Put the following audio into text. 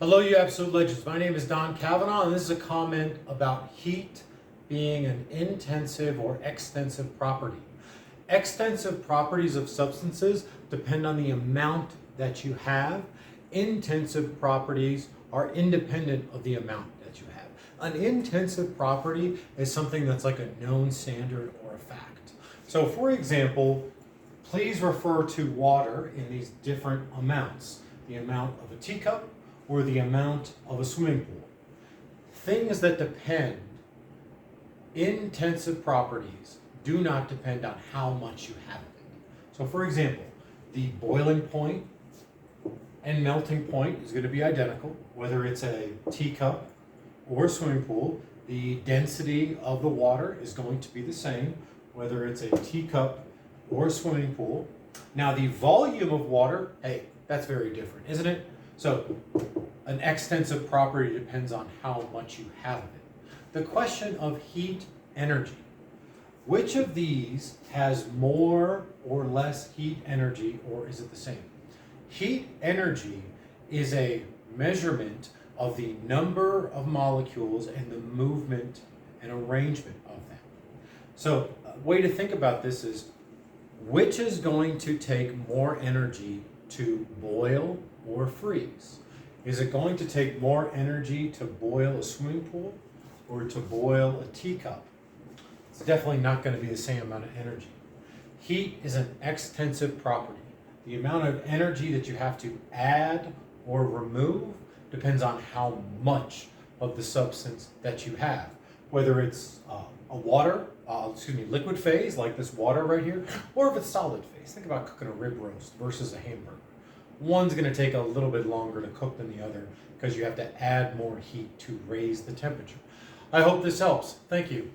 Hello, you absolute legends. My name is Don Cavanaugh, and this is a comment about heat being an intensive or extensive property. Extensive properties of substances depend on the amount that you have. Intensive properties are independent of the amount that you have. An intensive property is something that's like a known standard or a fact. So, for example, please refer to water in these different amounts. The amount of a teacup or the amount of a swimming pool. Things that depend, intensive properties, do not depend on how much you have of it. So for example, the boiling point and melting point is going to be identical, whether it's a teacup or a swimming pool. The density of the water is going to be the same, whether it's a teacup or a swimming pool. Now the volume of water, hey, that's very different, isn't it? So an extensive property depends on how much you have of it. The question of heat energy. Which of these has more or less heat energy, or is it the same? Heat energy is a measurement of the number of molecules and the movement and arrangement of them. So a way to think about this is, which is going to take more energy to boil or freeze? Is it going to take more energy to boil a swimming pool or to boil a teacup? It's definitely not going to be the same amount of energy. Heat is an extensive property. The amount of energy that you have to add or remove depends on how much of the substance that you have. Whether it's liquid phase, like this water right here, or if it's solid phase. Think about cooking a rib roast versus a hamburger. One's going to take a little bit longer to cook than the other because you have to add more heat to raise the temperature. I hope this helps. Thank you.